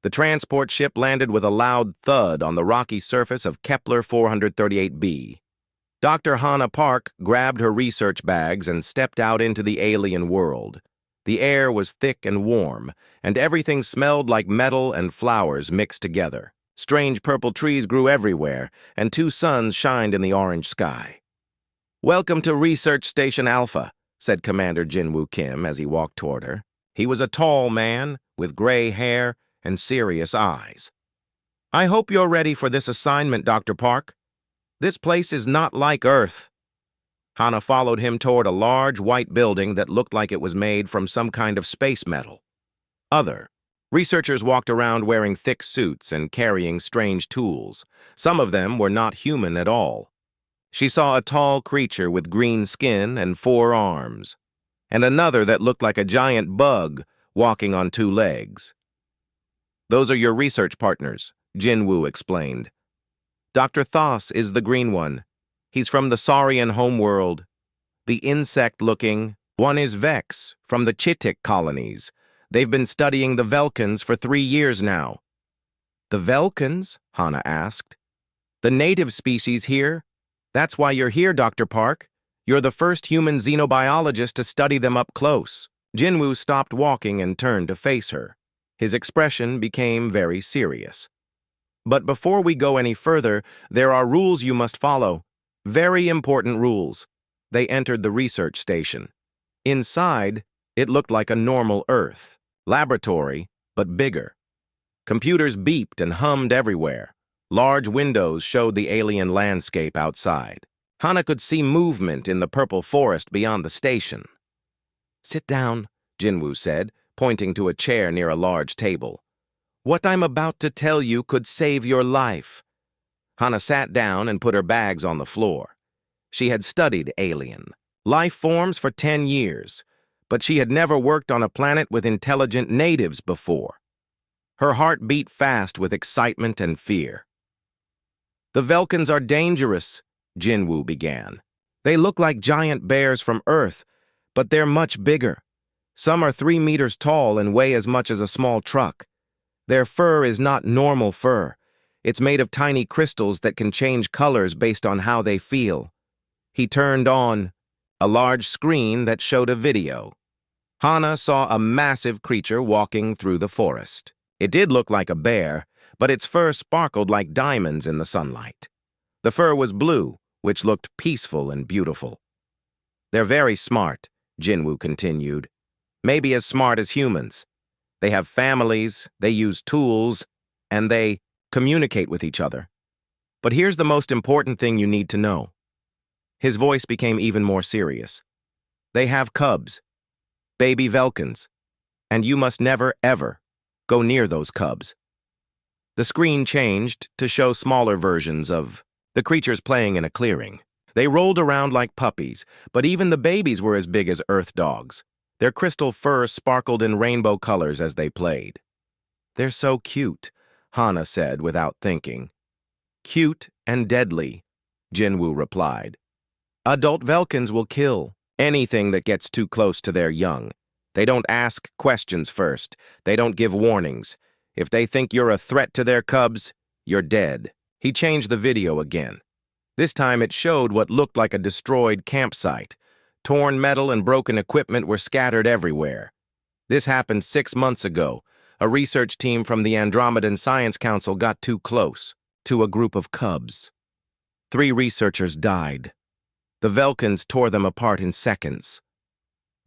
The transport ship landed with a loud thud on the rocky surface of Kepler 438b. Dr. Hannah Park grabbed her research bags and stepped out into the alien world. The air was thick and warm, and everything smelled like metal and flowers mixed together. Strange purple trees grew everywhere, and two suns shined in the orange sky. "Welcome to Research Station Alpha," said Commander Jinwoo Kim as he walked toward her. He was a tall man with gray hair and serious eyes. "I hope you're ready for this assignment, Dr. Park. This place is not like Earth." Hannah followed him toward a large white building that looked like it was made from some kind of space metal. Other researchers walked around wearing thick suits and carrying strange tools. Some of them were not human at all. She saw a tall creature with green skin and 4 arms, and another that looked like a giant bug walking on 2 legs. "Those are your research partners," Jinwoo explained. "Dr. Thos is the green one. He's from the Saurian homeworld. The insect-looking one is Vex, from the Chitik colonies. They've been studying the Velkans for 3 years now." "The Velkans?" Hannah asked. "The native species here? That's why you're here, Dr. Park. You're the first human xenobiologist to study them up close." Jinwoo stopped walking and turned to face her. His expression became very serious. "But before we go any further, there are rules you must follow. Very important rules." They entered the research station. Inside, it looked like a normal Earth. Laboratory, but bigger. Computers beeped and hummed everywhere. Large windows showed the alien landscape outside. Hannah could see movement in the purple forest beyond the station. "Sit down," Jinwoo said, pointing to a chair near a large table. "What I'm about to tell you could save your life." Hannah sat down and put her bags on the floor. She had studied alien life forms for 10 years, but she had never worked on a planet with intelligent natives before. Her heart beat fast with excitement and fear. "The Velkans are dangerous," Jinwoo began. "They look like giant bears from Earth, but they're much bigger. Some are 3 meters tall and weigh as much as a small truck. Their fur is not normal fur. It's made of tiny crystals that can change colors based on how they feel." He turned on a large screen that showed a video. Hannah saw a massive creature walking through the forest. It did look like a bear, but its fur sparkled like diamonds in the sunlight. The fur was blue, which looked peaceful and beautiful. "They're very smart," Jinwoo continued. "Maybe as smart as humans. They have families, they use tools, and they communicate with each other. But here's the most important thing you need to know." His voice became even more serious. "They have cubs, baby Velkans, and you must never, ever go near those cubs." The screen changed to show smaller versions of the creatures playing in a clearing. They rolled around like puppies, but even the babies were as big as earth dogs. Their crystal fur sparkled in rainbow colors as they played. "They're so cute," Hannah said without thinking. "Cute and deadly," Jinwoo replied. "Adult Velkans will kill anything that gets too close to their young. They don't ask questions first. They don't give warnings. If they think you're a threat to their cubs, you're dead." He changed the video again. This time it showed what looked like a destroyed campsite. Torn metal and broken equipment were scattered everywhere. This happened 6 months ago. A research team from the Andromedan Science Council got too close to a group of cubs. 3 researchers died. The Velkans tore them apart in seconds.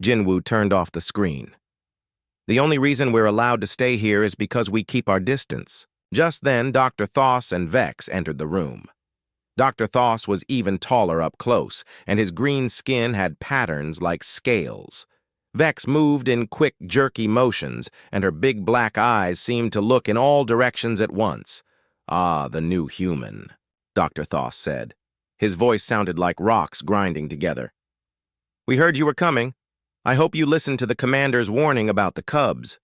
Jinwoo turned off the screen. "The only reason we're allowed to stay here is because we keep our distance." Just then, Dr. Thos and Vex entered the room. Dr. Thos was even taller up close, and his green skin had patterns like scales. Vex moved in quick, jerky motions, and her big black eyes seemed to look in all directions at once. "Ah, the new human," Dr. Thos said. His voice sounded like rocks grinding together. "We heard you were coming. I hope you listened to the commander's warning about the cubs."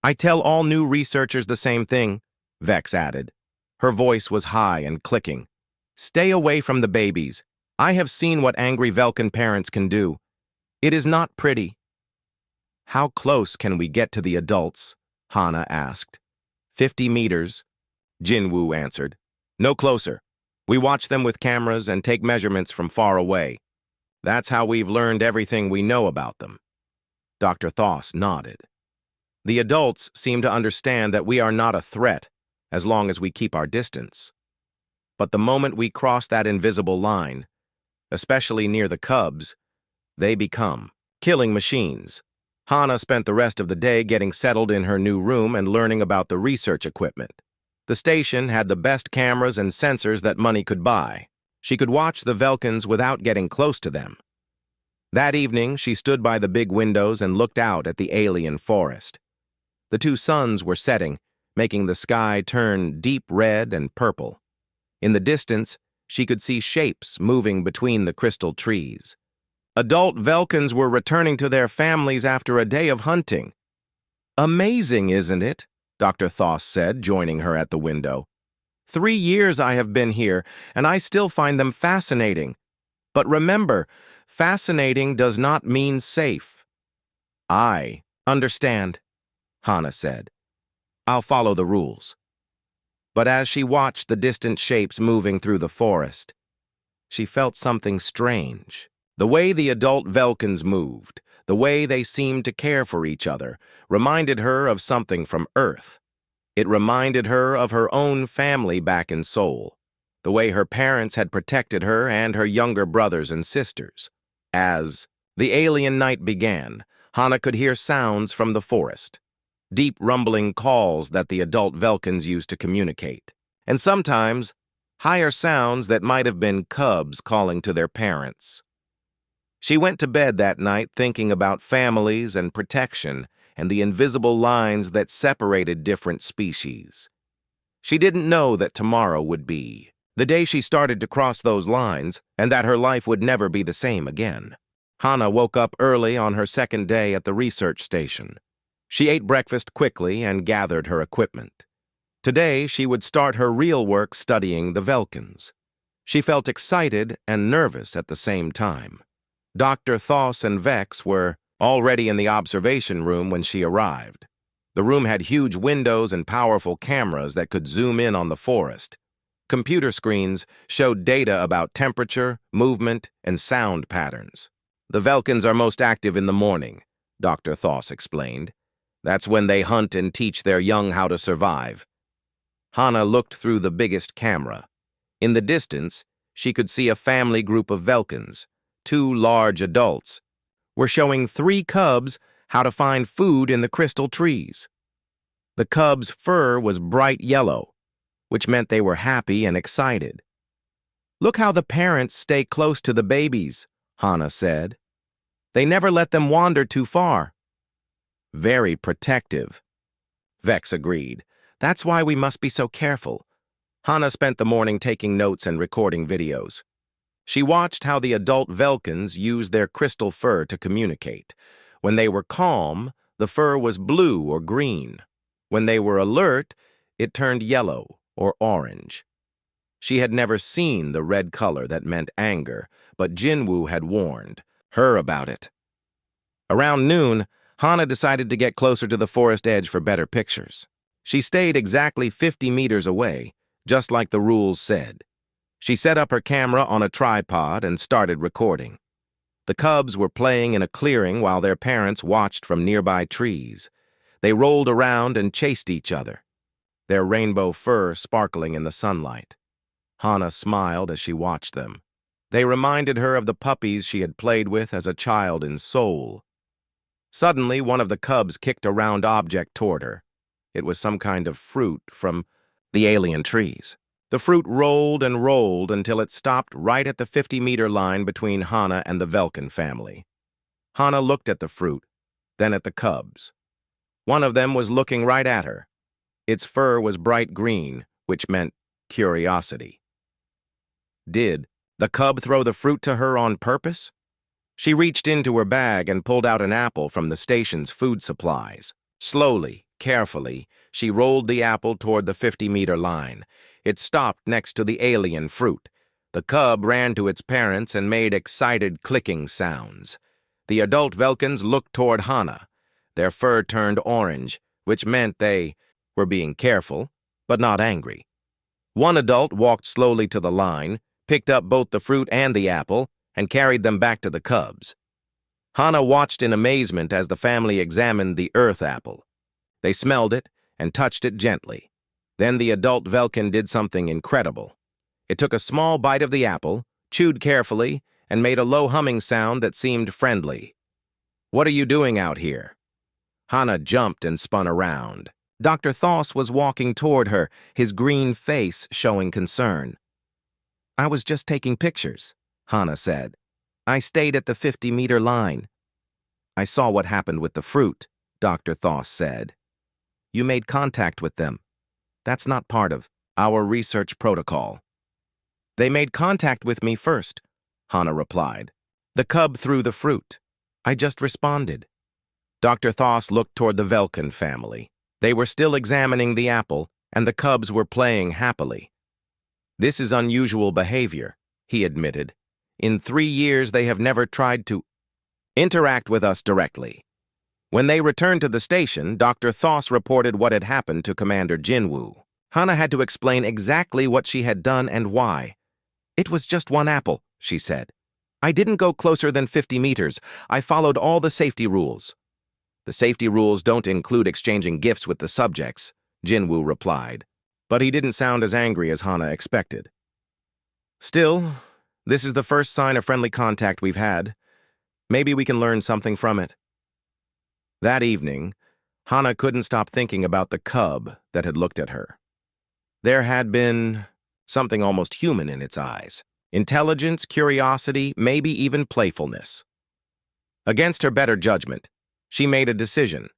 "I tell all new researchers the same thing," Vex added. Her voice was high and clicking. "Stay away from the babies. I have seen what angry Velkan parents can do. It is not pretty." "How close can we get to the adults?" Hannah asked. 50 meters, Jinwoo answered. No closer. We watch them with cameras and take measurements from far away. That's how we've learned everything we know about them. Dr. Thoss nodded. The adults seem to understand that we are not a threat as long as we keep our distance. But the moment we cross that invisible line, especially near the cubs, they become killing machines. Hana spent the rest of the day getting settled in her new room and learning about the research equipment. The station had the best cameras and sensors that money could buy. She could watch the Velkans without getting close to them. That evening, she stood by the big windows and looked out at the alien forest. The two suns were setting, making the sky turn deep red and purple. In the distance, she could see shapes moving between the crystal trees. Adult Velkans were returning to their families after a day of hunting. Amazing, isn't it? Dr. Thoss said, joining her at the window. 3 years I have been here, and I still find them fascinating. But remember, fascinating does not mean safe. I understand, Hana said. I'll follow the rules. But as she watched the distant shapes moving through the forest, she felt something strange. The way the adult Velkans moved, the way they seemed to care for each other, reminded her of something from Earth. It reminded her of her own family back in Seoul, the way her parents had protected her and her younger brothers and sisters. As the alien night began, Hana could hear sounds from the forest, deep rumbling calls that the adult Velkans used to communicate, and sometimes higher sounds that might have been cubs calling to their parents. She went to bed that night thinking about families and protection and the invisible lines that separated different species. She didn't know that tomorrow would be the day she started to cross those lines and that her life would never be the same again. Hana woke up early on her second day at the research station. She ate breakfast quickly and gathered her equipment. Today, she would start her real work studying the Velkans. She felt excited and nervous at the same time. Dr. Thoss and Vex were already in the observation room when she arrived. The room had huge windows and powerful cameras that could zoom in on the forest. Computer screens showed data about temperature, movement, and sound patterns. The Velkans are most active in the morning, Dr. Thoss explained. That's when they hunt and teach their young how to survive. Hana looked through the biggest camera. In the distance, she could see a family group of Velkans. 2 large adults were showing 3 cubs how to find food in the crystal trees. The cubs' fur was bright yellow, which meant they were happy and excited. Look how the parents stay close to the babies, Hana said. They never let them wander too far. Very protective. Vex agreed. That's why we must be so careful. Hana spent the morning taking notes and recording videos. She watched how the adult Velkans used their crystal fur to communicate. When they were calm, the fur was blue or green. When they were alert, it turned yellow or orange. She had never seen the red color that meant anger, but Jinwoo had warned her about it. Around noon, Hana decided to get closer to the forest edge for better pictures. She stayed exactly 50 meters away, just like the rules said. She set up her camera on a tripod and started recording. The cubs were playing in a clearing while their parents watched from nearby trees. They rolled around and chased each other, their rainbow fur sparkling in the sunlight. Hana smiled as she watched them. They reminded her of the puppies she had played with as a child in Seoul. Suddenly, one of the cubs kicked a round object toward her. It was some kind of fruit from the alien trees. The fruit rolled and rolled until it stopped right at the 50-meter line between Hana and the Velkan family. Hana looked at the fruit, then at the cubs. One of them was looking right at her. Its fur was bright green, which meant curiosity. Did the cub throw the fruit to her on purpose? She reached into her bag and pulled out an apple from the station's food supplies. Slowly, carefully, she rolled the apple toward the 50-meter line. It stopped next to the alien fruit. The cub ran to its parents and made excited clicking sounds. The adult Velkans looked toward Hana. Their fur turned orange, which meant they were being careful, but not angry. One adult walked slowly to the line, picked up both the fruit and the apple, and carried them back to the cubs. Hana watched in amazement as the family examined the earth apple. They smelled it and touched it gently. Then the adult Velkin did something incredible. It took a small bite of the apple, chewed carefully, and made a low humming sound that seemed friendly. "What are you doing out here?" Hana jumped and spun around. Dr. Thoss was walking toward her, his green face showing concern. "I was just taking pictures," Hana said. "I stayed at the 50-meter line." "I saw what happened with the fruit," Dr. Thoss said. "You made contact with them. That's not part of our research protocol." "They made contact with me first," Hana replied. "The cub threw the fruit. I just responded." Dr. Thoss looked toward the Velkin family. They were still examining the apple, and the cubs were playing happily. "This is unusual behavior," he admitted. "In 3 years, they have never tried to interact with us directly." When they returned to the station, Dr. Thoss reported what had happened to Commander Jinwoo. Hana had to explain exactly what she had done and why. "It was just one apple," she said. "I didn't go closer than 50 meters. I followed all the safety rules." "The safety rules don't include exchanging gifts with the subjects," Jinwoo replied. But he didn't sound as angry as Hana expected. "Still, this is the first sign of friendly contact we've had. Maybe we can learn something from it." That evening, Hana couldn't stop thinking about the cub that had looked at her. There had been something almost human in its eyes. Intelligence, curiosity, maybe even playfulness. Against her better judgment, she made a decision.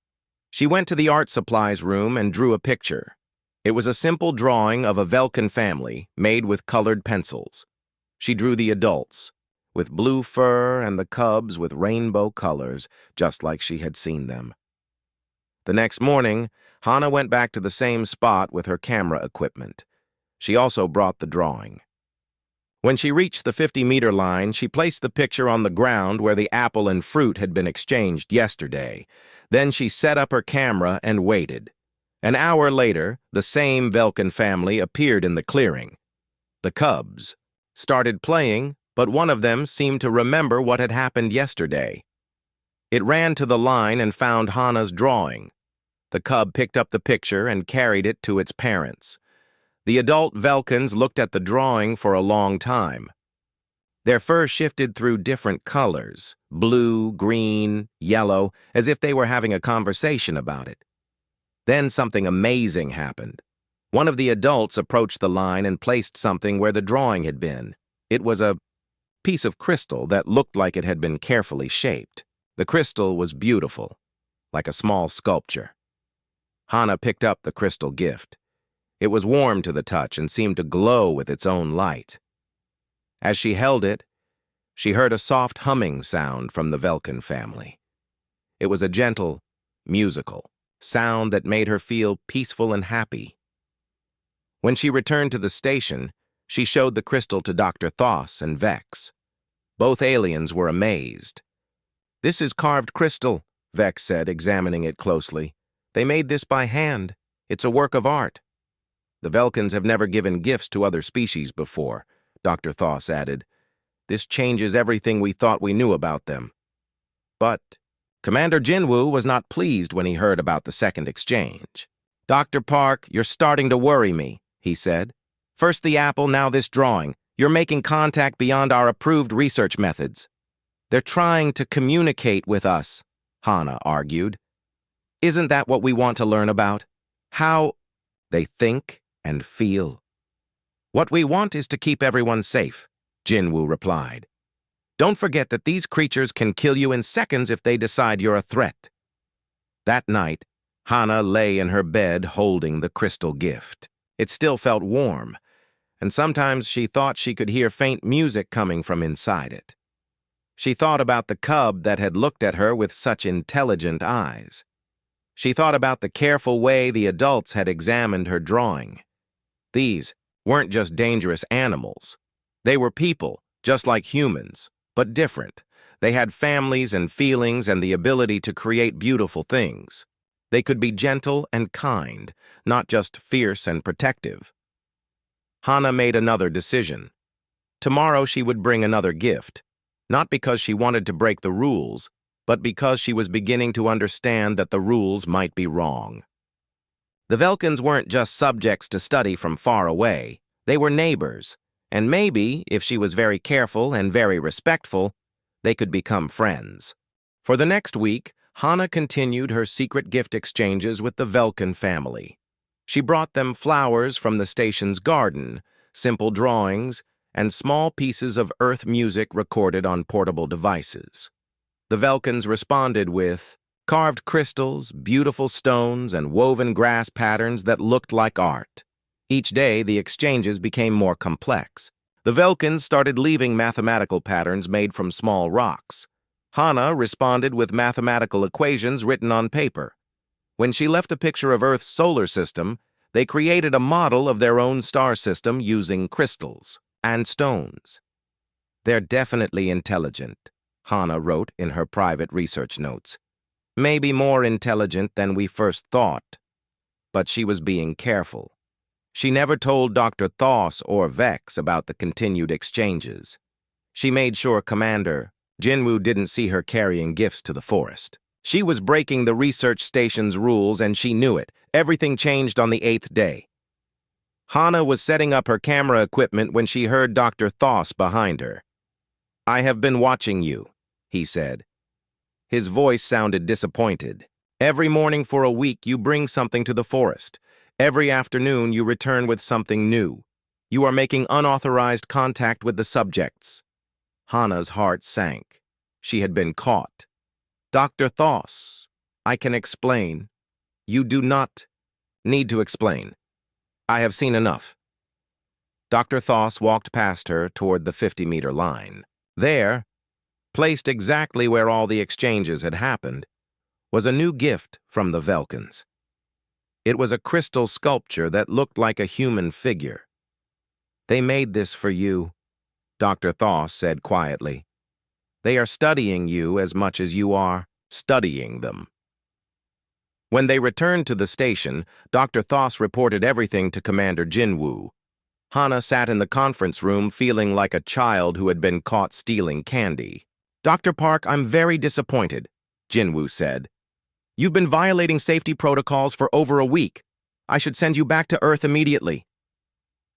She went to the art supplies room and drew a picture. It was a simple drawing of a Velkin family made with colored pencils. She drew the adults, with blue fur, and the cubs with rainbow colors, just like she had seen them. The next morning, Hana went back to the same spot with her camera equipment. She also brought the drawing. When she reached the 50-meter line, she placed the picture on the ground where the apple and fruit had been exchanged yesterday. Then she set up her camera and waited. An hour later, the same Velkin family appeared in the clearing. The cubs started playing, but one of them seemed to remember what had happened yesterday. It ran to the line and found Hana's drawing. The cub picked up the picture and carried it to its parents. The adult Velkins looked at the drawing for a long time. Their fur shifted through different colors, blue, green, yellow, as if they were having a conversation about it. Then something amazing happened. One of the adults approached the line and placed something where the drawing had been. It was a piece of crystal that looked like it had been carefully shaped. The crystal was beautiful, like a small sculpture. Hana picked up the crystal gift. It was warm to the touch and seemed to glow with its own light. As she held it, she heard a soft humming sound from the Velkin family. It was a gentle, musical sound that made her feel peaceful and happy. When she returned to the station, she showed the crystal to Dr. Thoss and Vex. Both aliens were amazed. "This is carved crystal," Vex said, examining it closely. "They made this by hand. It's a work of art." "The Velkins have never given gifts to other species before," Dr. Thoss added. "This changes everything we thought we knew about them." But Commander Jinwoo was not pleased when he heard about the second exchange. "Dr. Park, you're starting to worry me," he said. "First the apple, now this drawing. You're making contact beyond our approved research methods." "They're trying to communicate with us," Hana argued. "Isn't that what we want to learn about? How they think and feel?" "What we want is to keep everyone safe," Jinwoo replied. "Don't forget that these creatures can kill you in seconds if they decide you're a threat." That night, Hana lay in her bed holding the crystal gift. It still felt warm, and sometimes she thought she could hear faint music coming from inside it. She thought about the cub that had looked at her with such intelligent eyes. She thought about the careful way the adults had examined her drawing. These weren't just dangerous animals. They were people, just like humans, but different. They had families and feelings and the ability to create beautiful things. They could be gentle and kind, not just fierce and protective. Hana made another decision. Tomorrow she would bring another gift, not because she wanted to break the rules, but because she was beginning to understand that the rules might be wrong. The Velkans weren't just subjects to study from far away. They were neighbors, and maybe, if she was very careful and very respectful, they could become friends. For the next week, Hana continued her secret gift exchanges with the Velkan family. She brought them flowers from the station's garden, simple drawings, and small pieces of Earth music recorded on portable devices. The Velkans responded with carved crystals, beautiful stones, and woven grass patterns that looked like art. Each day, the exchanges became more complex. The Velkans started leaving mathematical patterns made from small rocks. Hana responded with mathematical equations written on paper. When she left a picture of Earth's solar system, they created a model of their own star system using crystals and stones. "They're definitely intelligent," Hana wrote in her private research notes. "Maybe more intelligent than we first thought." But she was being careful. She never told Dr. Thos or Vex about the continued exchanges. She made sure Commander Jinwoo didn't see her carrying gifts to the forest. She was breaking the research station's rules, and she knew it. Everything changed on the 8th day. Hana was setting up her camera equipment when she heard Dr. Thos behind her. "I have been watching you," he said. His voice sounded disappointed. "Every morning for a week you bring something to the forest. Every afternoon you return with something new. You are making unauthorized contact with the subjects." Hana's heart sank. She had been caught. "Dr. Thos, I can explain." "You do not need to explain. I have seen enough." Dr. Thos walked past her toward the 50-meter line. There, placed exactly where all the exchanges had happened, was a new gift from the Velkans. It was a crystal sculpture that looked like a human figure. "They made this for you," Dr. Thos said quietly. "They are studying you as much as you are studying them." When they returned to the station, Dr. Thos reported everything to Commander Jinwoo. Hana sat in the conference room feeling like a child who had been caught stealing candy. "Dr. Park, I'm very disappointed," Jinwoo said. "You've been violating safety protocols for over a week. I should send you back to Earth immediately."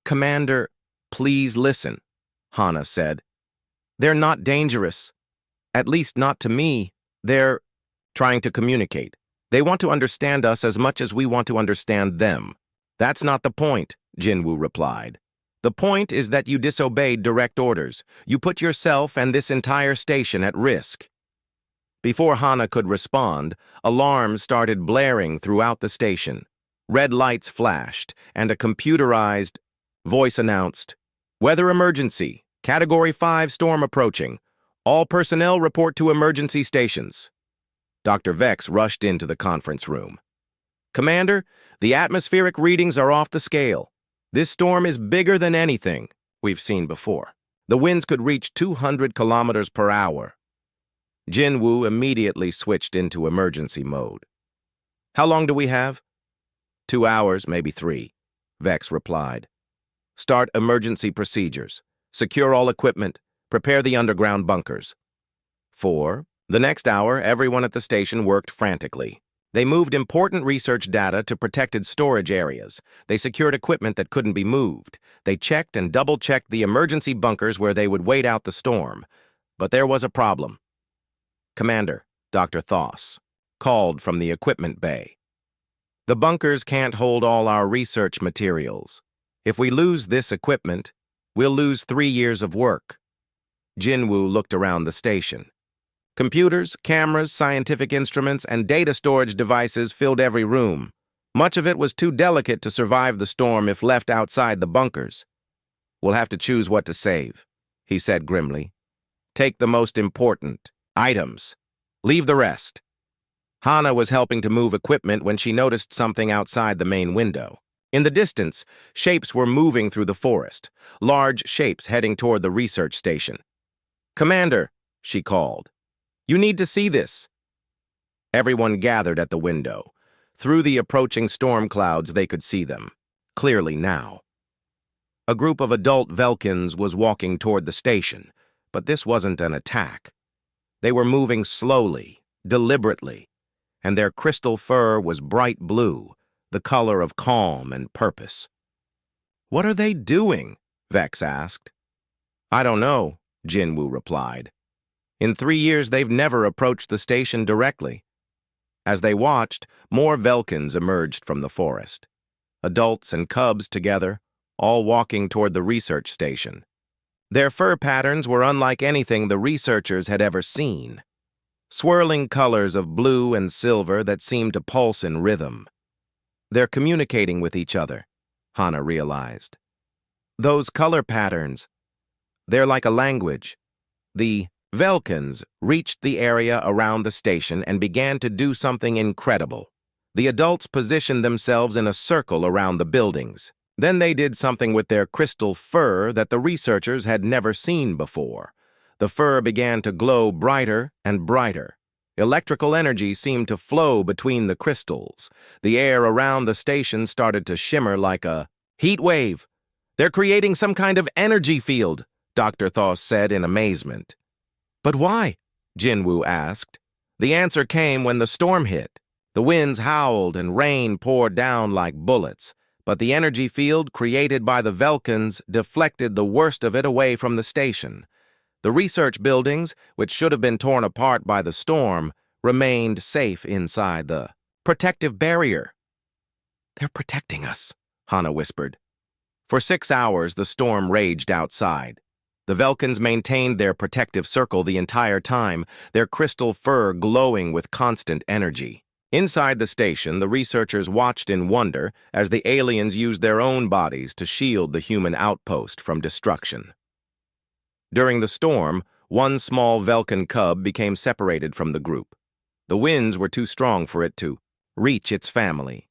"Commander, please listen," Hana said. "They're not dangerous. At least not to me. They're trying to communicate. They want to understand us as much as we want to understand them." "That's not the point," Jinwoo replied. "The point is that you disobeyed direct orders. You put yourself and this entire station at risk." Before Hana could respond, alarms started blaring throughout the station. Red lights flashed, and a computerized voice announced, "Weather emergency. Category 5 storm approaching. All personnel report to emergency stations." Dr. Vex rushed into the conference room. "Commander, the atmospheric readings are off the scale. This storm is bigger than anything we've seen before. The winds could reach 200 kilometers per hour." Jinwoo immediately switched into emergency mode. "How long do we have?" 2 hours, maybe 3, Vex replied. "Start emergency procedures. Secure all equipment. Prepare the underground bunkers." 4. The next hour, everyone at the station worked frantically. They moved important research data to protected storage areas. They secured equipment that couldn't be moved. They checked and double-checked the emergency bunkers where they would wait out the storm. But there was a problem. "Commander," Dr. Thos called from the equipment bay. "The bunkers can't hold all our research materials. If we lose this equipment, we'll lose 3 years of work." Jinwoo looked around the station. Computers, cameras, scientific instruments, and data storage devices filled every room. Much of it was too delicate to survive the storm if left outside the bunkers. "We'll have to choose what to save," he said grimly. "Take the most important items. Leave the rest." Hana was helping to move equipment when she noticed something outside the main window. In the distance, shapes were moving through the forest, large shapes heading toward the research station. "Commander," she called. "You need to see this." Everyone gathered at the window. Through the approaching storm clouds, they could see them, clearly now. A group of adult Velkins was walking toward the station, but this wasn't an attack. They were moving slowly, deliberately, and their crystal fur was bright blue, the color of calm and purpose. "What are they doing?" Vex asked. "I don't know," Jinwoo replied. "In 3 years, they've never approached the station directly." As they watched, more Velkins emerged from the forest. Adults and cubs together, all walking toward the research station. Their fur patterns were unlike anything the researchers had ever seen. Swirling colors of blue and silver that seemed to pulse in rhythm. They're communicating with each other, Hana realized. Those color patterns, they're like a language. The Velkins reached the area around the station and began to do something incredible. The adults positioned themselves in a circle around the buildings. Then they did something with their crystal fur that the researchers had never seen before. The fur began to glow brighter and brighter. Electrical energy seemed to flow between the crystals. The air around the station started to shimmer like a heat wave. "They're creating some kind of energy field," Dr. Thos said in amazement. "But why?" Jinwoo asked. The answer came when the storm hit. The winds howled and rain poured down like bullets, but the energy field created by the Velkins deflected the worst of it away from the station. The research buildings, which should have been torn apart by the storm, remained safe inside the protective barrier. "They're protecting us," Hana whispered. For 6 hours, the storm raged outside. The Velkins maintained their protective circle the entire time, their crystal fur glowing with constant energy. Inside the station, the researchers watched in wonder as the aliens used their own bodies to shield the human outpost from destruction. During the storm, one small Velkin cub became separated from the group. The winds were too strong for it to reach its family.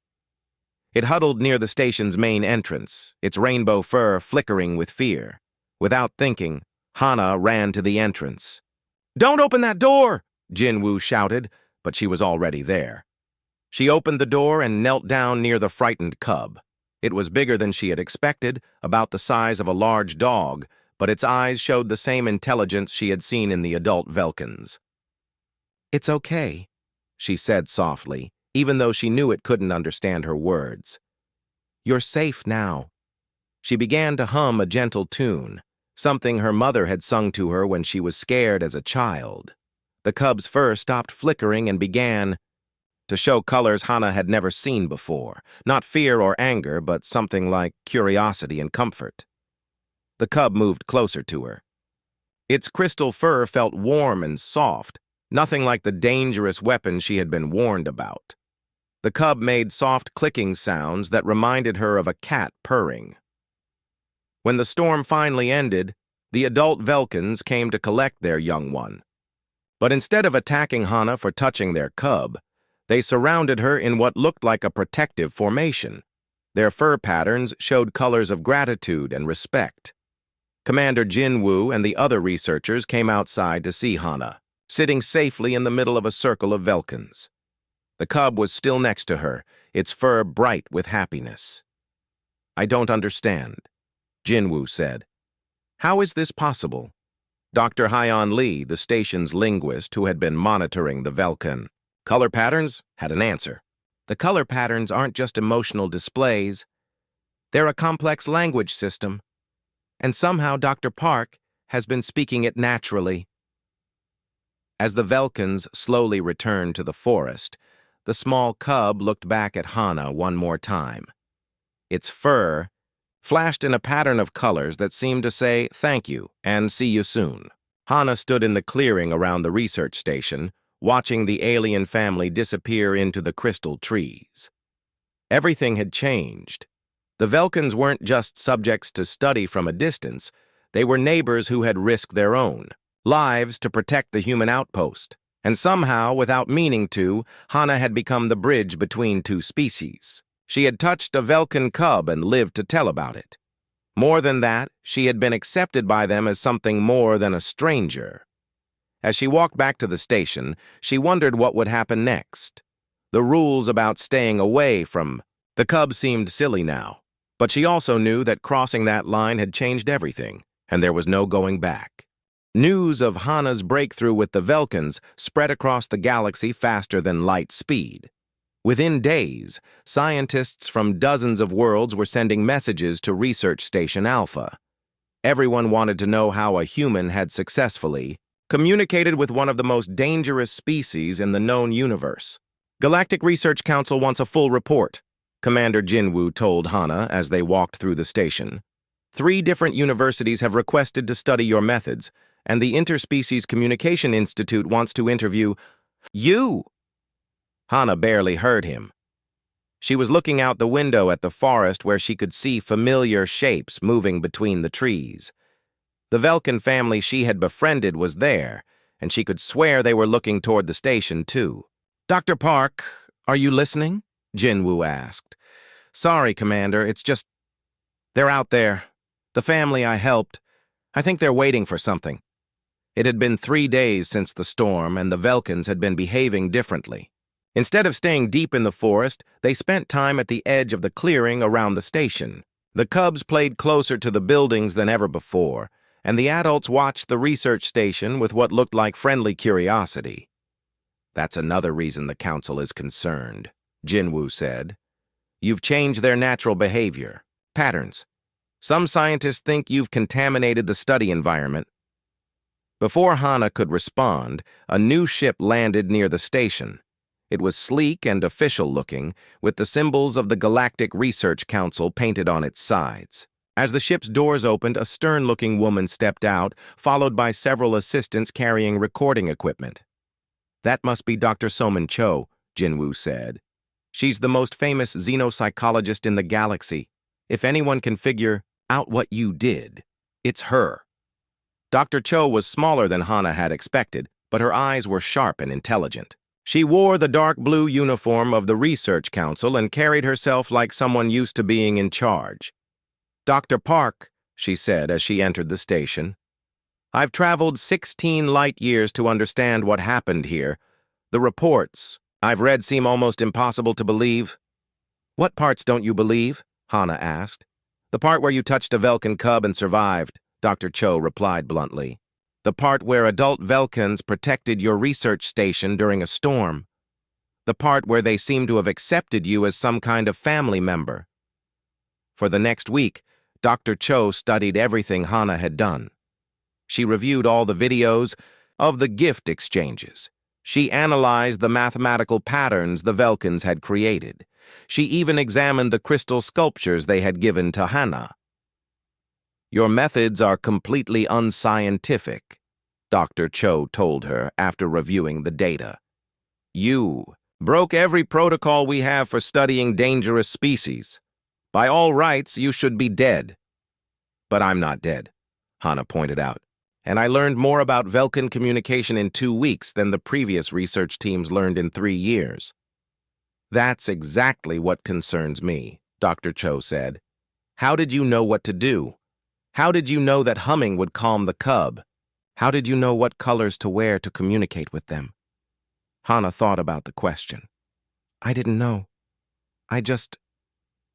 It huddled near the station's main entrance, its rainbow fur flickering with fear. Without thinking, Hana ran to the entrance. "Don't open that door!" Jinwoo shouted, but she was already there. She opened the door and knelt down near the frightened cub. It was bigger than she had expected, about the size of a large dog, but its eyes showed the same intelligence she had seen in the adult Velkins. "It's okay," she said softly, even though she knew it couldn't understand her words. "You're safe now." She began to hum a gentle tune, something her mother had sung to her when she was scared as a child. The cub's fur stopped flickering and began to show colors Hana had never seen before, not fear or anger, but something like curiosity and comfort. The cub moved closer to her. Its crystal fur felt warm and soft, nothing like the dangerous weapon she had been warned about. The cub made soft clicking sounds that reminded her of a cat purring. When the storm finally ended, the adult Velkins came to collect their young one. But instead of attacking Hana for touching their cub, they surrounded her in what looked like a protective formation. Their fur patterns showed colors of gratitude and respect. Commander Jinwoo and the other researchers came outside to see Hana, sitting safely in the middle of a circle of Velkins. The cub was still next to her, its fur bright with happiness. "I don't understand," Jinwoo said. "How is this possible?" Dr. Hyon Lee, the station's linguist who had been monitoring the Velkin color patterns, had an answer. "The color patterns aren't just emotional displays. They're a complex language system. And somehow Dr. Park has been speaking it naturally." As the Velkins slowly returned to the forest, the small cub looked back at Hana one more time. Its fur flashed in a pattern of colors that seemed to say thank you and see you soon. Hana stood in the clearing around the research station, watching the alien family disappear into the crystal trees. Everything had changed. The Velkins weren't just subjects to study from a distance, they were neighbors who had risked their own lives to protect the human outpost. And somehow, without meaning to, Hana had become the bridge between two species. She had touched a Velkin cub and lived to tell about it. More than that, she had been accepted by them as something more than a stranger. As she walked back to the station, she wondered what would happen next. The rules about staying away from the cub seemed silly now, but she also knew that crossing that line had changed everything, and there was no going back. News of Hana's breakthrough with the Velkans spread across the galaxy faster than light speed. Within days, scientists from dozens of worlds were sending messages to Research Station Alpha. Everyone wanted to know how a human had successfully communicated with one of the most dangerous species in the known universe. Galactic Research Council wants a full report, Commander Jinwoo told Hana as they walked through the station. 3 different universities have requested to study your methods, and the Interspecies Communication Institute wants to interview you. Hana barely heard him. She was looking out the window at the forest where she could see familiar shapes moving between the trees. The Velkan family she had befriended was there, and she could swear they were looking toward the station, too. "Dr. Park, are you listening?" Jinwoo asked. "Sorry, Commander, it's just... they're out there. The family I helped. I think they're waiting for something." It had been 3 days since the storm, and the Velkans had been behaving differently. Instead of staying deep in the forest, they spent time at the edge of the clearing around the station. The cubs played closer to the buildings than ever before, and the adults watched the research station with what looked like friendly curiosity. "That's another reason the council is concerned," Jinwoo said. "You've changed their natural behavior, patterns. Some scientists think you've contaminated the study environment." Before Hana could respond, a new ship landed near the station. It was sleek and official-looking, with the symbols of the Galactic Research Council painted on its sides. As the ship's doors opened, a stern-looking woman stepped out, followed by several assistants carrying recording equipment. "That must be Dr. Soman Cho," Jinwoo said. "She's the most famous xenopsychologist in the galaxy. If anyone can figure out what you did, it's her." Dr. Cho was smaller than Hana had expected, but her eyes were sharp and intelligent. She wore the dark blue uniform of the Research Council and carried herself like someone used to being in charge. "Dr. Park," she said as she entered the station, "I've traveled 16 light years to understand what happened here. The reports I've read seem almost impossible to believe." "What parts don't you believe?" Hana asked. "The part where you touched a Velkan cub and survived," Dr. Cho replied bluntly. "The part where adult Velkans protected your research station during a storm. The part where they seem to have accepted you as some kind of family member." For the next week, Dr. Cho studied everything Hana had done. She reviewed all the videos of the gift exchanges. She analyzed the mathematical patterns the Velkans had created. She even examined the crystal sculptures they had given to Hana. "Your methods are completely unscientific," Dr. Cho told her after reviewing the data. "You broke every protocol we have for studying dangerous species. By all rights, you should be dead." "But I'm not dead," Hana pointed out. "And I learned more about Velkan communication in 2 weeks than the previous research teams learned in 3 years. "That's exactly what concerns me," Dr. Cho said. "How did you know what to do? How did you know that humming would calm the cub? How did you know what colors to wear to communicate with them?" Hana thought about the question. "I didn't know. I just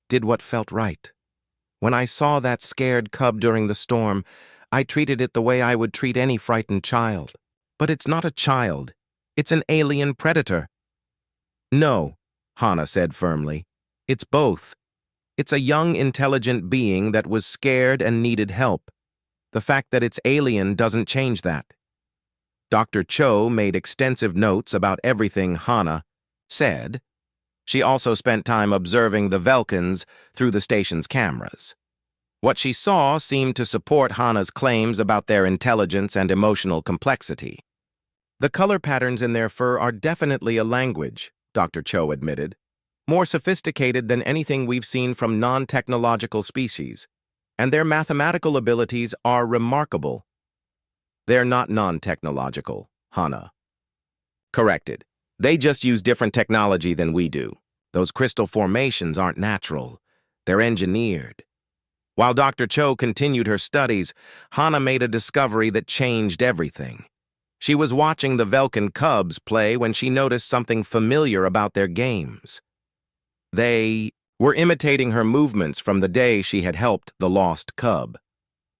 did what felt right. When I saw that scared cub during the storm, I treated it the way I would treat any frightened child. But it's not a child. It's an alien predator." "No," Hana said firmly. "It's both. It's a young, intelligent being that was scared and needed help. The fact that it's alien doesn't change that." Dr. Cho made extensive notes about everything Hana said. She also spent time observing the Velkans through the station's cameras. What she saw seemed to support Hana's claims about their intelligence and emotional complexity. "The color patterns in their fur are definitely a language," Dr. Cho admitted. "More sophisticated than anything we've seen from non-technological species. And their mathematical abilities are remarkable." "They're not non-technological," Hana corrected. "They just use different technology than we do. Those crystal formations aren't natural. They're engineered." While Dr. Cho continued her studies, Hana made a discovery that changed everything. She was watching the Velkin cubs play when she noticed something familiar about their games. They were imitating her movements from the day she had helped the lost cub.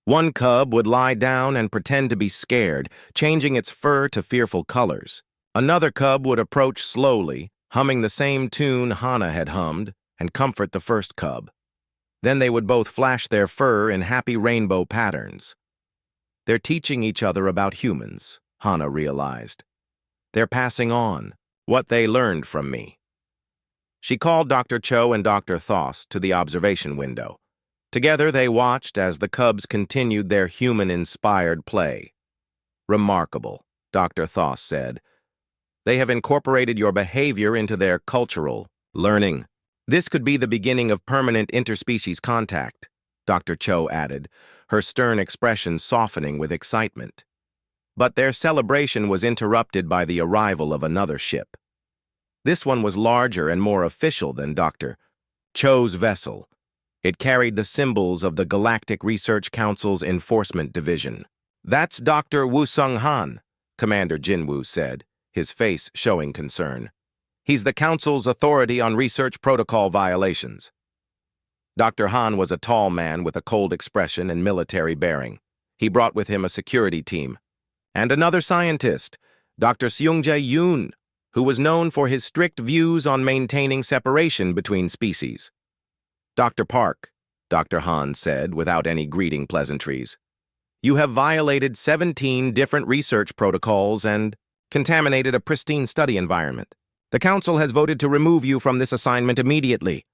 One cub would lie down and pretend to be scared, changing its fur to fearful colors. Another cub would approach slowly, humming the same tune Hana had hummed, and comfort the first cub. Then they would both flash their fur in happy rainbow patterns. They're teaching each other about humans, Hana realized. They're passing on what they learned from me. She called Dr. Cho and Dr. Thoss to the observation window. Together they watched as the cubs continued their human-inspired play. Remarkable, Dr. Thoss said. They have incorporated your behavior into their cultural learning. This could be the beginning of permanent interspecies contact, Dr. Cho added, her stern expression softening with excitement. But their celebration was interrupted by the arrival of another ship. This one was larger and more official than Dr. Cho's vessel. It carried the symbols of the Galactic Research Council's Enforcement Division. "That's Dr. Woo-Sung Han," Commander Jinwoo said, his face showing concern. "He's the Council's authority on research protocol violations." Dr. Han was a tall man with a cold expression and military bearing. He brought with him a security team. And another scientist, Dr. Seungjae Yoon, who was known for his strict views on maintaining separation between species. "Dr. Park," Dr. Han said without any greeting pleasantries, "you have violated 17 different research protocols and contaminated a pristine study environment. The Council has voted to remove you from this assignment immediately."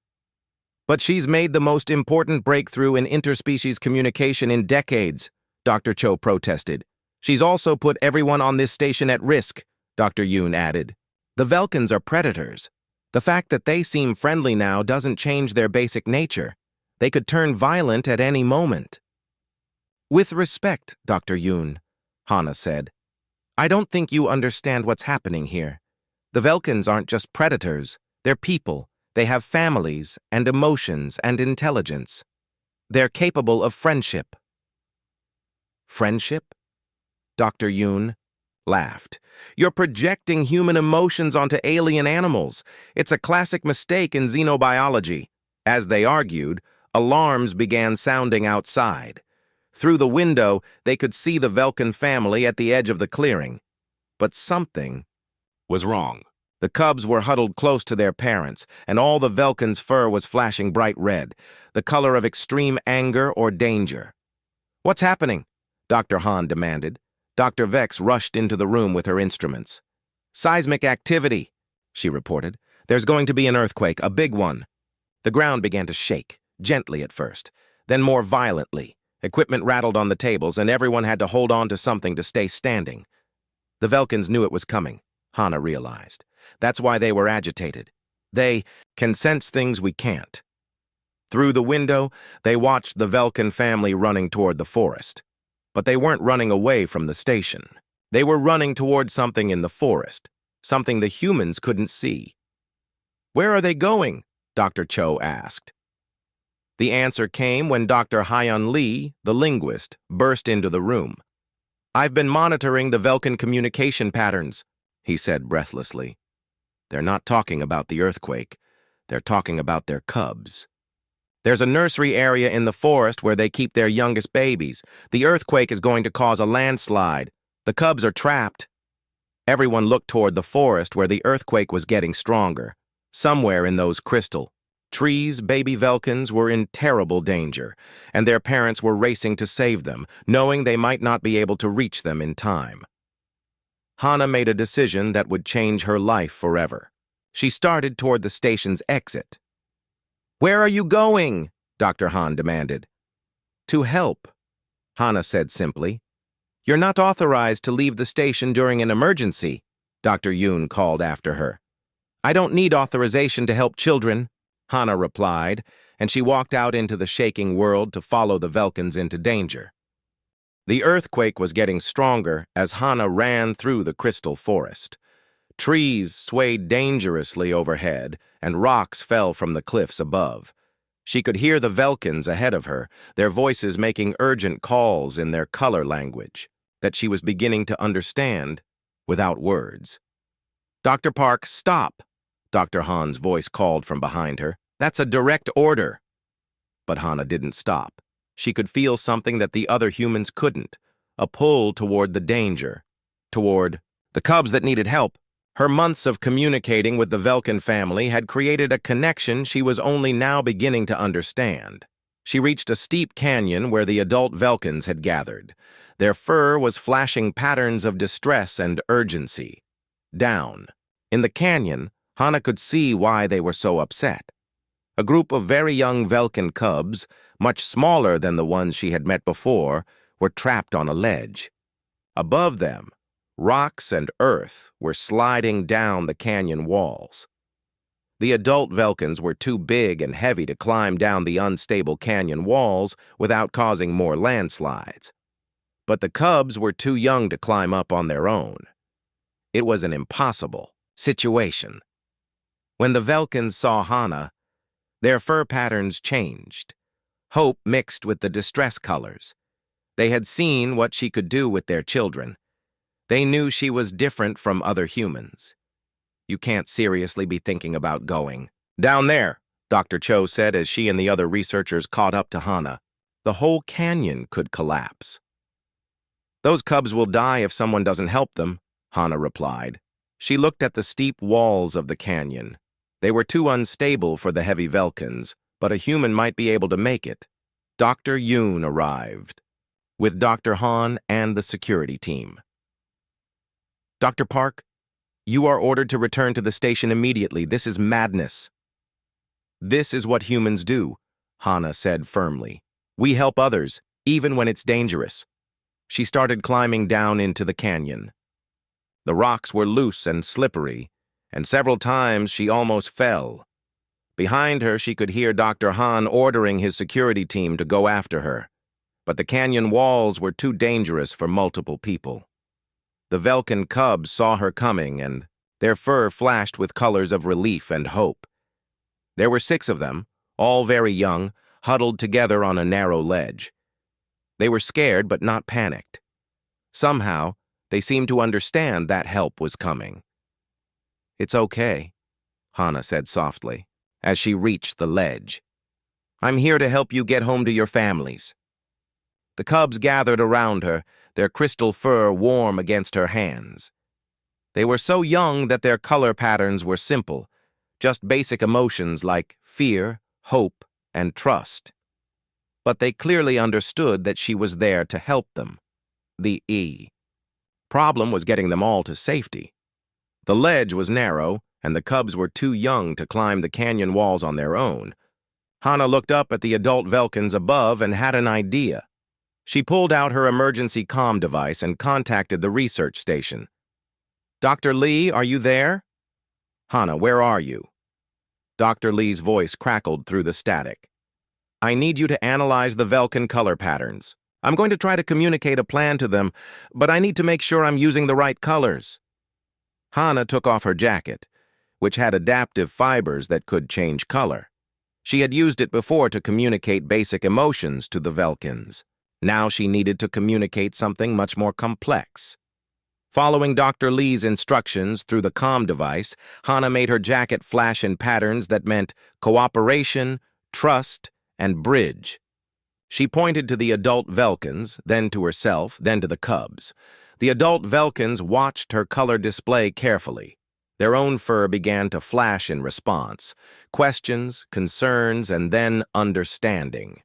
"But she's made the most important breakthrough in interspecies communication in decades," Dr. Cho protested. "She's also put everyone on this station at risk," Dr. Yoon added. "The Velkins are predators. The fact that they seem friendly now doesn't change their basic nature. They could turn violent at any moment." "With respect, Dr. Yoon," Hana said, "I don't think you understand what's happening here. The Velkins aren't just predators. They're people. They have families and emotions and intelligence. They're capable of friendship." "Friendship?" Dr. Yoon laughed. "You're projecting human emotions onto alien animals. It's a classic mistake in xenobiology." As they argued, alarms began sounding outside. Through the window, they could see the Velkin family at the edge of the clearing. But something was wrong. The cubs were huddled close to their parents, and all the Velkin's fur was flashing bright red, the color of extreme anger or danger. "What's happening?" Dr. Han demanded. Dr. Vex rushed into the room with her instruments. "Seismic activity," she reported. "There's going to be an earthquake, a big one." The ground began to shake, gently at first, then more violently. Equipment rattled on the tables, and everyone had to hold on to something to stay standing. The Velkins knew it was coming, Hana realized. That's why they were agitated. They can sense things we can't. Through the window, they watched the Velkin family running toward the forest. But they weren't running away from the station. They were running toward something in the forest, something the humans couldn't see. "Where are they going?" Dr. Cho asked. The answer came when Dr. Hyun Lee, the linguist, burst into the room. "I've been monitoring the Velkin communication patterns," he said breathlessly. "They're not talking about the earthquake. They're talking about their cubs. There's a nursery area in the forest where they keep their youngest babies. The earthquake is going to cause a landslide. The cubs are trapped." Everyone looked toward the forest where the earthquake was getting stronger. Somewhere in those crystal trees, baby Velkins were in terrible danger, and their parents were racing to save them, knowing they might not be able to reach them in time. Hana made a decision that would change her life forever. She started toward the station's exit. "Where are you going?" Dr. Han demanded. "To help," Hana said simply. "You're not authorized to leave the station during an emergency," Dr. Yoon called after her. "I don't need authorization to help children," Hana replied, and she walked out into the shaking world to follow the Velkins into danger. The earthquake was getting stronger as Hana ran through the crystal forest. Trees swayed dangerously overhead, and rocks fell from the cliffs above. She could hear the Velkins ahead of her, their voices making urgent calls in their color language. that she was beginning to understand without words. "Dr. Park, stop!" Dr. Han's voice called from behind her. "That's a direct order." But Hana didn't stop. She could feel something that the other humans couldn't, a pull toward the danger, toward the cubs that needed help. Her months of communicating with the Velkin family had created a connection she was only now beginning to understand. She reached a steep canyon where the adult Velkins had gathered. Their fur was flashing patterns of distress and urgency. Down, in the canyon, Hana could see why they were so upset. A group of very young Velkin cubs, much smaller than the ones she had met before, were trapped on a ledge. Above them, rocks and earth were sliding down the canyon walls. The adult Velkins were too big and heavy to climb down the unstable canyon walls without causing more landslides. But the cubs were too young to climb up on their own. It was an impossible situation. When the Velkins saw Hana, their fur patterns changed. Hope mixed with the distress colors. They had seen what she could do with their children. They knew she was different from other humans. "You can't seriously be thinking about going." "Down there," Dr. Cho said as she and the other researchers caught up to Hana. "The whole canyon could collapse." "Those cubs will die if someone doesn't help them," Hana replied. She looked at the steep walls of the canyon. They were too unstable for the heavy Velkins, but a human might be able to make it. Dr. Yoon arrived, with Dr. Han and the security team. "Dr. Park, you are ordered to return to the station immediately. This is madness." "This is what humans do," Hana said firmly. "We help others, even when it's dangerous." She started climbing down into the canyon. The rocks were loose and slippery, and several times she almost fell. Behind her, she could hear Dr. Han ordering his security team to go after her. But the canyon walls were too dangerous for multiple people. The Velkin cubs saw her coming, and their fur flashed with colors of relief and hope. There were 6 of them, all very young, huddled together on a narrow ledge. They were scared but not panicked. Somehow, they seemed to understand that help was coming. "It's okay," Hana said softly, as she reached the ledge. "I'm here to help you get home to your families." The cubs gathered around her, their crystal fur warm against her hands. They were so young that their color patterns were simple, just basic emotions like fear, hope, and trust. But they clearly understood that she was there to help them. The problem was getting them all to safety. The ledge was narrow, and the cubs were too young to climb the canyon walls on their own. Hana looked up at the adult Velkins above and had an idea. She pulled out her emergency comm device and contacted the research station. "Dr. Lee, are you there?" "Hana, where are you?" Dr. Lee's voice crackled through the static. "I need you to analyze the Velkin color patterns. I'm going to try to communicate a plan to them, but I need to make sure I'm using the right colors." Hana took off her jacket, which had adaptive fibers that could change color. She had used it before to communicate basic emotions to the Velkins. Now she needed to communicate something much more complex. Following Dr. Lee's instructions through the comm device, Hana made her jacket flash in patterns that meant cooperation, trust, and bridge. She pointed to the adult Velkins, then to herself, then to the cubs. The adult Velkins watched her color display carefully. Their own fur began to flash in response. Questions, concerns, and then understanding.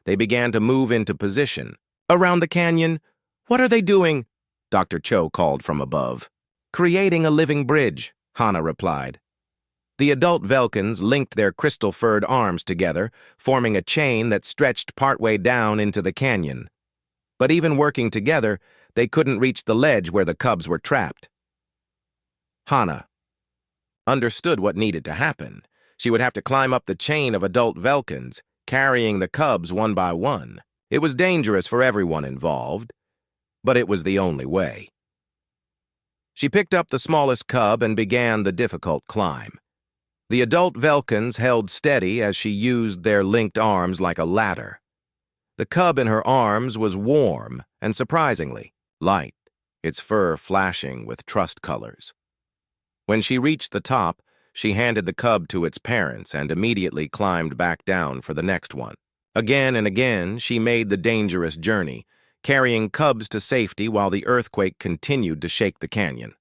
They began to move into position. "Around the canyon? What are they doing?" Dr. Cho called from above. "Creating a living bridge," Hana replied. The adult Velkins linked their crystal-furred arms together, forming a chain that stretched partway down into the canyon. But even working together, they couldn't reach the ledge where the cubs were trapped. Hana understood what needed to happen. She would have to climb up the chain of adult Velkins, carrying the cubs one by one. It was dangerous for everyone involved, but it was the only way. She picked up the smallest cub and began the difficult climb. The adult Velkins held steady as she used their linked arms like a ladder. The cub in her arms was warm, and surprisingly, light, its fur flashing with trust colors. When she reached the top, she handed the cub to its parents and immediately climbed back down for the next one. Again and again, she made the dangerous journey, carrying cubs to safety while the earthquake continued to shake the canyon.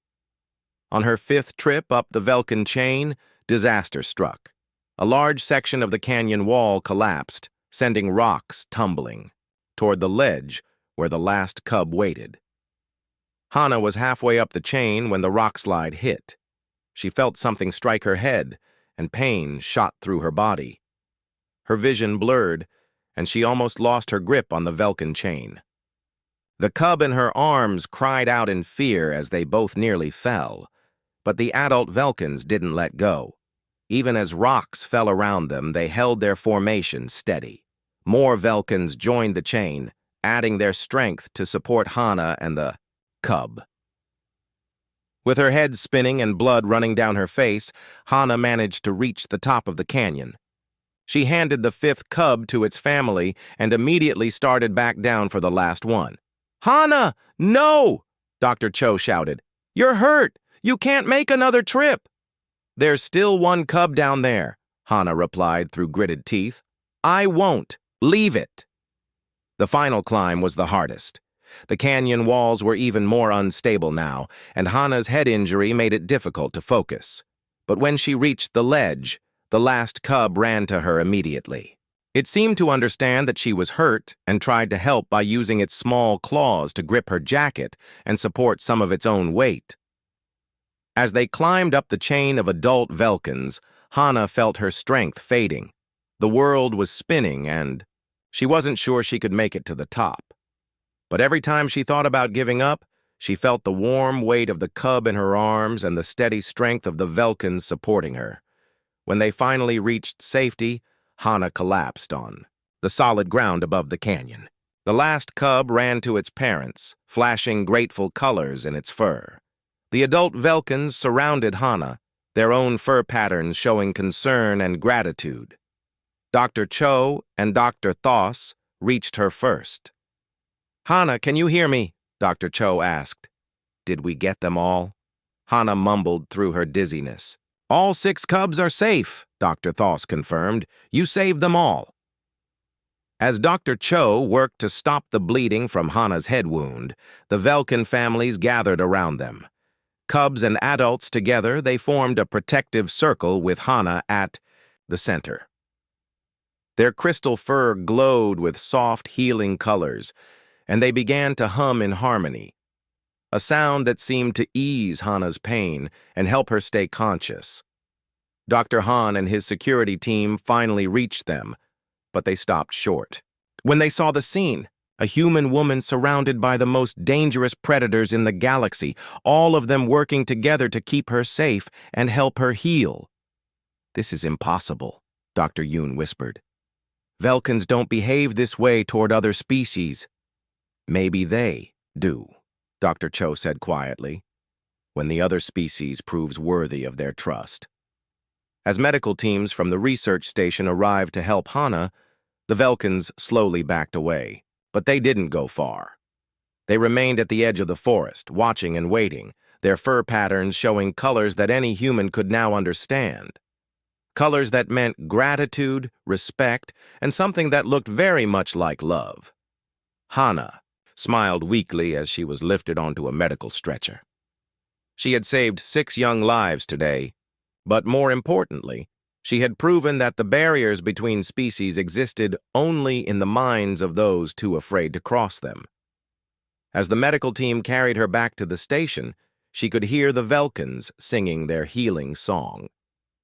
On her fifth trip up the Velkin chain, disaster struck. A large section of the canyon wall collapsed, sending rocks tumbling toward the ledge where the last cub waited. Hana was halfway up the chain when the rockslide hit. She felt something strike her head, and pain shot through her body. Her vision blurred, and she almost lost her grip on the Velkin chain. The cub in her arms cried out in fear as they both nearly fell, but the adult Velkins didn't let go. Even as rocks fell around them, they held their formation steady. More Velkins joined the chain, adding their strength to support Hana and the cub. With her head spinning and blood running down her face, Hana managed to reach the top of the canyon. She handed the fifth cub to its family and immediately started back down for the last one. "Hana, no!" Dr. Cho shouted. "You're hurt! You can't make another trip!" "There's still one cub down there," Hana replied through gritted teeth. "I won't. Leave it." The final climb was the hardest. The canyon walls were even more unstable now, and Hana's head injury made it difficult to focus. But when she reached the ledge, the last cub ran to her immediately. It seemed to understand that she was hurt and tried to help by using its small claws to grip her jacket and support some of its own weight. As they climbed up the chain of adult Velkins, Hana felt her strength fading. The world was spinning and she wasn't sure she could make it to the top. But every time she thought about giving up, she felt the warm weight of the cub in her arms and the steady strength of the Velkins supporting her. When they finally reached safety, Hana collapsed on the solid ground above the canyon. The last cub ran to its parents, flashing grateful colors in its fur. The adult Velkins surrounded Hana, their own fur patterns showing concern and gratitude. Dr. Cho and Dr. Thos reached her first. "Hana, can you hear me?" Dr. Cho asked. "Did we get them all?" Hana mumbled through her dizziness. "All 6 cubs are safe," Dr. Thos confirmed. "You saved them all." As Dr. Cho worked to stop the bleeding from Hana's head wound, the Velkin families gathered around them. Cubs and adults together, they formed a protective circle with Hana at the center. Their crystal fur glowed with soft, healing colors, and they began to hum in harmony, a sound that seemed to ease Hana's pain and help her stay conscious. Dr. Han and his security team finally reached them, but they stopped short. When they saw the scene, a human woman surrounded by the most dangerous predators in the galaxy, all of them working together to keep her safe and help her heal. "This is impossible," Dr. Yoon whispered. "Velkins don't behave this way toward other species." "Maybe they do," Dr. Cho said quietly, "when the other species proves worthy of their trust." As medical teams from the research station arrived to help Hana, the Velkins slowly backed away. But they didn't go far. They remained at the edge of the forest, watching and waiting, their fur patterns showing colors that any human could now understand. Colors that meant gratitude, respect, and something that looked very much like love. Hana smiled weakly as she was lifted onto a medical stretcher. She had saved 6 young lives today, but more importantly, she had proven that the barriers between species existed only in the minds of those too afraid to cross them. As the medical team carried her back to the station, she could hear the Velkins singing their healing song.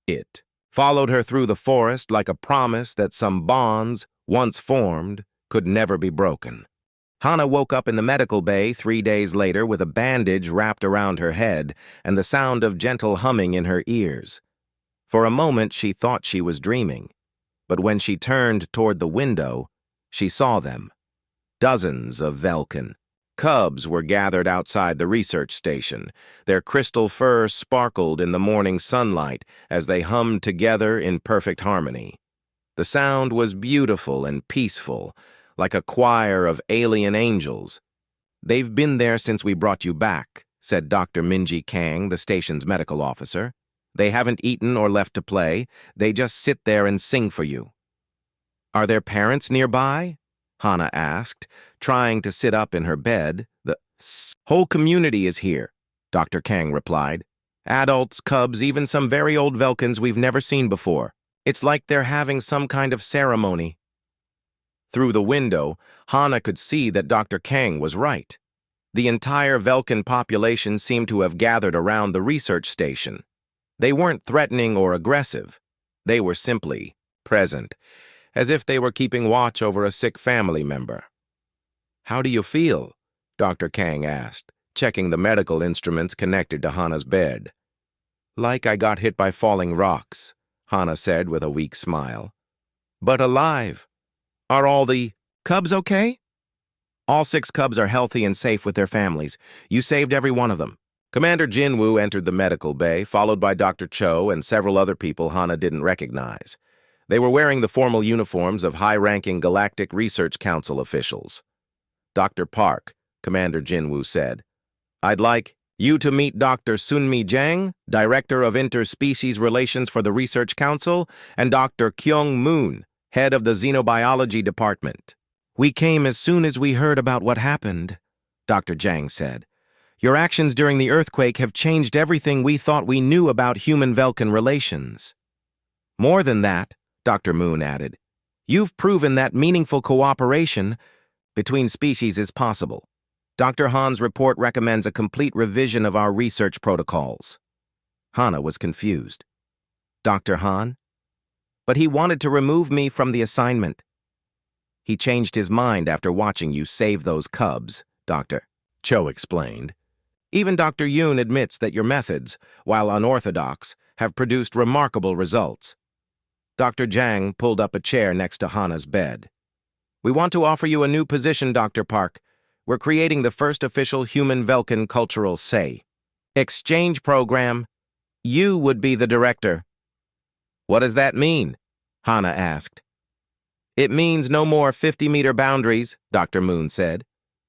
It followed her through the forest like a promise that some bonds, once formed, could never be broken. Hana woke up in the medical bay 3 days later with a bandage wrapped around her head and the sound of gentle humming in her ears. For a moment, she thought she was dreaming, but when she turned toward the window, she saw them. Dozens of Velkin. Cubs were gathered outside the research station. Their crystal fur sparkled in the morning sunlight as they hummed together in perfect harmony. The sound was beautiful and peaceful, like a choir of alien angels. They've been there since we brought you back, said Dr. Minji Kang, the station's medical officer. They haven't eaten or left to play. They just sit there and sing for you. Are their parents nearby? Hana asked, trying to sit up in her bed. The whole community is here, Dr. Kang replied. Adults, cubs, even some very old Velkans we've never seen before. It's like they're having some kind of ceremony. Through the window, Hana could see that Dr. Kang was right. The entire Velkan population seemed to have gathered around the research station. They weren't threatening or aggressive. They were simply present, as if they were keeping watch over a sick family member. How do you feel? Dr. Kang asked, checking the medical instruments connected to Hana's bed. Like I got hit by falling rocks, Hana said with a weak smile. But alive. Are all the cubs okay? All 6 cubs are healthy and safe with their families. You saved every one of them. Commander Jinwoo entered the medical bay, followed by Dr. Cho and several other people Hana didn't recognize. They were wearing the formal uniforms of high-ranking Galactic Research Council officials. Dr. Park, Commander Jinwoo said, I'd like you to meet Dr. Sunmi Jang, Director of Interspecies Relations for the Research Council, and Dr. Kyung Moon, Head of the Xenobiology Department. We came as soon as we heard about what happened, Dr. Jang said. Your actions during the earthquake have changed everything we thought we knew about human-Velkan relations. More than that, Dr. Moon added, you've proven that meaningful cooperation between species is possible. Dr. Han's report recommends a complete revision of our research protocols. Hana was confused. Dr. Han? But he wanted to remove me from the assignment. He changed his mind after watching you save those cubs, Dr. Cho explained. Even Dr. Yoon admits that your methods, while unorthodox, have produced remarkable results. Dr. Jang pulled up a chair next to Hana's bed. We want to offer you a new position, Dr. Park. We're creating the first official human-Velkan cultural exchange program. You would be the director. What does that mean? Hana asked. It means no more 50-meter boundaries, Dr. Moon said.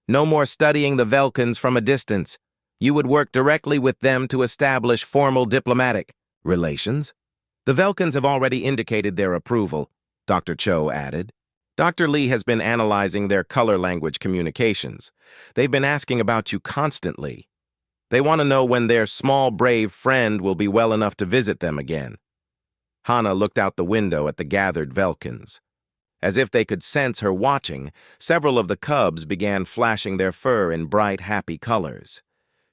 No more studying the Velkans from a distance. You would work directly with them to establish formal diplomatic relations. The Velkans have already indicated their approval, Dr. Cho added. Dr. Lee has been analyzing their color language communications. They've been asking about you constantly. They want to know when their small, brave friend will be well enough to visit them again. Hana looked out the window at the gathered Velkans. As if they could sense her watching, several of the cubs began flashing their fur in bright, happy colors.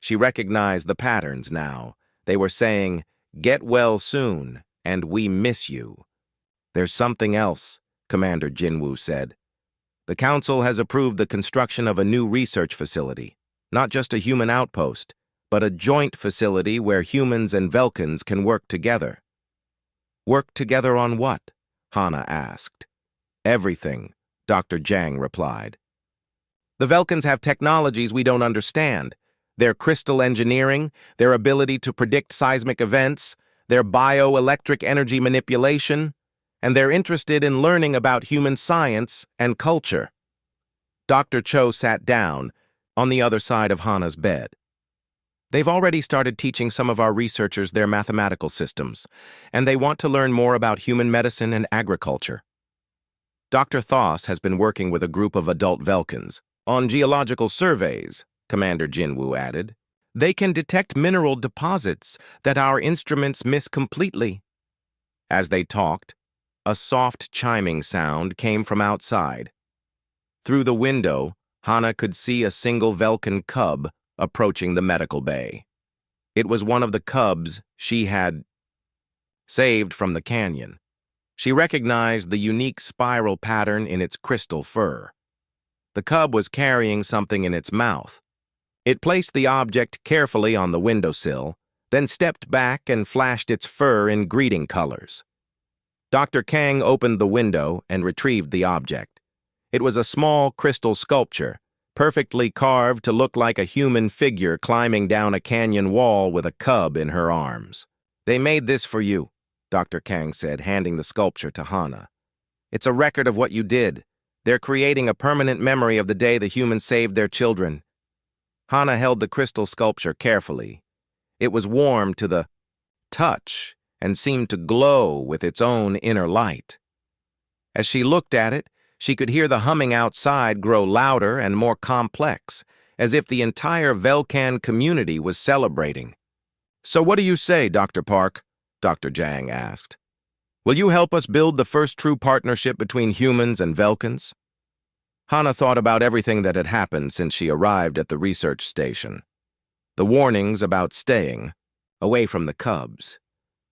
She recognized the patterns now. They were saying, "Get well soon, and we miss you." There's something else, Commander Jinwoo said. The Council has approved the construction of a new research facility, not just a human outpost, but a joint facility where humans and Velkans can work together. Work together on what? Hana asked. Everything, Dr. Jang replied. The Velkans have technologies we don't understand. Their crystal engineering, their ability to predict seismic events, their bioelectric energy manipulation, and they're interested in learning about human science and culture. Dr. Cho sat down on the other side of Hana's bed. They've already started teaching some of our researchers their mathematical systems, and they want to learn more about human medicine and agriculture. Dr. Thoss has been working with a group of adult Velkans on geological surveys, Commander Jinwoo added. They can detect mineral deposits that our instruments miss completely. As they talked, a soft chiming sound came from outside. Through the window, Hana could see a single Velkan cub approaching the medical bay. It was one of the cubs she had saved from the canyon. She recognized the unique spiral pattern in its crystal fur. The cub was carrying something in its mouth. It placed the object carefully on the windowsill, then stepped back and flashed its fur in greeting colors. Dr. Kang opened the window and retrieved the object. It was a small crystal sculpture, perfectly carved to look like a human figure climbing down a canyon wall with a cub in her arms. They made this for you, Dr. Kang said, handing the sculpture to Hana. It's a record of what you did. They're creating a permanent memory of the day the humans saved their children. Hana held the crystal sculpture carefully. It was warm to the touch and seemed to glow with its own inner light. As she looked at it, she could hear the humming outside grow louder and more complex, as if the entire Velcan community was celebrating. "So what do you say, Dr. Park?" Dr. Jang asked. "Will you help us build the first true partnership between humans and Velcans?" Hana thought about everything that had happened since she arrived at the research station. The warnings about staying away from the cubs.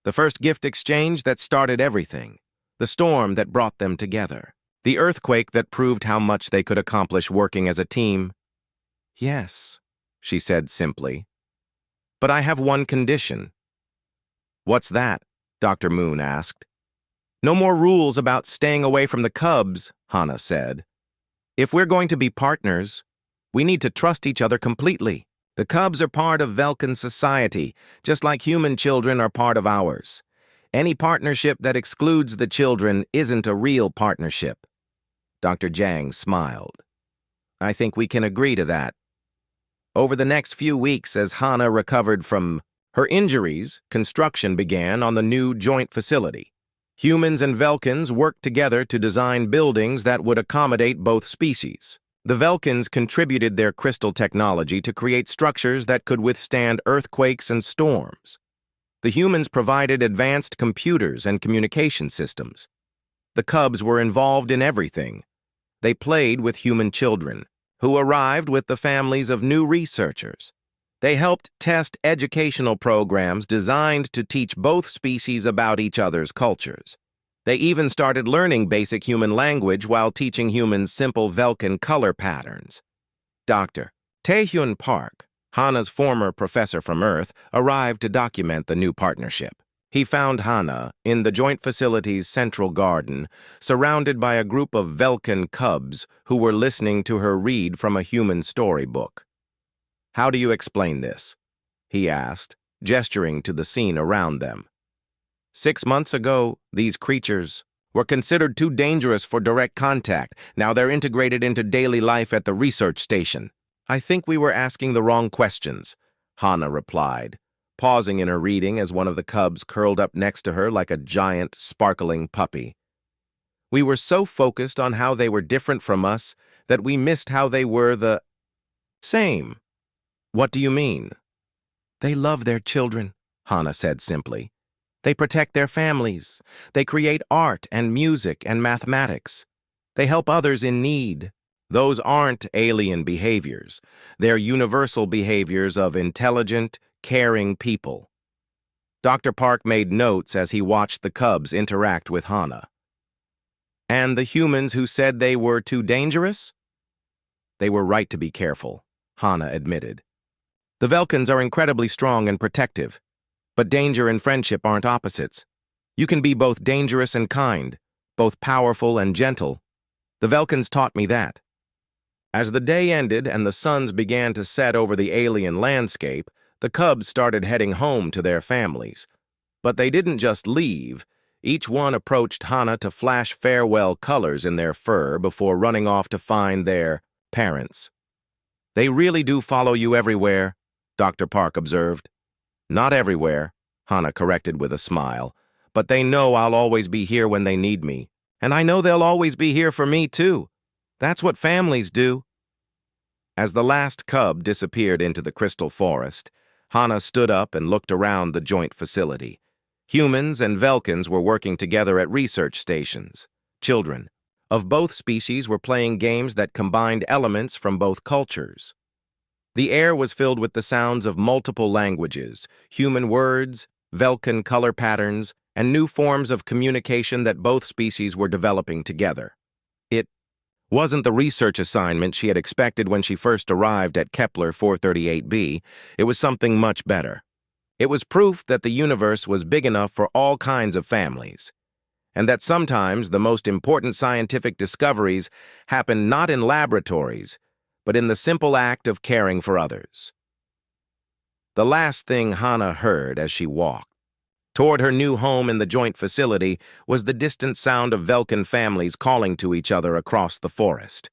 The first gift exchange that started everything. The storm that brought them together. The earthquake that proved how much they could accomplish working as a team. "Yes," she said simply. "But I have one condition." "What's that?" Dr. Moon asked. "No more rules about staying away from the cubs," Hana said. "If we're going to be partners, we need to trust each other completely. The cubs are part of Velcan society, just like human children are part of ours. Any partnership that excludes the children isn't a real partnership." Dr. Jang smiled. "I think we can agree to that." Over the next few weeks, as Hana recovered from her injuries, construction began on the new joint facility. Humans and Velcans worked together to design buildings that would accommodate both species. The Velcans contributed their crystal technology to create structures that could withstand earthquakes and storms. The humans provided advanced computers and communication systems. The cubs were involved in everything. They played with human children, who arrived with the families of new researchers. They helped test educational programs designed to teach both species about each other's cultures. They even started learning basic human language while teaching humans simple Velcan color patterns. Dr. Taehyun Park, Hana's former professor from Earth, arrived to document the new partnership. He found Hana in the joint facility's central garden, surrounded by a group of Velcan cubs who were listening to her read from a human storybook. "How do you explain this?" he asked, gesturing to the scene around them. 6 months ago, these creatures were considered too dangerous for direct contact. Now they're integrated into daily life at the research station. "I think we were asking the wrong questions," Hana replied, pausing in her reading as one of the cubs curled up next to her like a giant, sparkling puppy. "We were so focused on how they were different from us that we missed how they were the same." "What do you mean?" "They love their children," Hana said simply. "They protect their families. They create art and music and mathematics. They help others in need. Those aren't alien behaviors. They're universal behaviors of intelligent, caring people." Dr. Park made notes as he watched the cubs interact with Hana. "And the humans who said they were too dangerous?" "They were right to be careful," Hana admitted. "The Velcans are incredibly strong and protective, but danger and friendship aren't opposites. You can be both dangerous and kind, both powerful and gentle. The Velcans taught me that." As the day ended and the suns began to set over the alien landscape, the cubs started heading home to their families. But they didn't just leave. Each one approached Hana to flash farewell colors in their fur before running off to find their parents. "They really do follow you everywhere," Dr. Park observed. "Not everywhere," Hana corrected with a smile, "but they know I'll always be here when they need me. And I know they'll always be here for me, too. That's what families do." As the last cub disappeared into the crystal forest, Hana stood up and looked around the joint facility. Humans and Velcans were working together at research stations. Children of both species were playing games that combined elements from both cultures. The air was filled with the sounds of multiple languages, human words, Velcan color patterns, and new forms of communication that both species were developing together. It wasn't the research assignment she had expected when she first arrived at Kepler 438b. It was something much better. It was proof that the universe was big enough for all kinds of families, and that sometimes the most important scientific discoveries happen not in laboratories, but in the simple act of caring for others. The last thing Hana heard as she walked toward her new home in the joint facility was the distant sound of Velcan families calling to each other across the forest.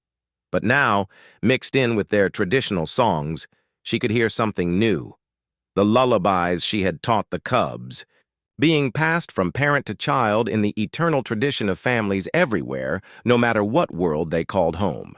But now, mixed in with their traditional songs, she could hear something new. The lullabies she had taught the cubs, being passed from parent to child in the eternal tradition of families everywhere, no matter what world they called home.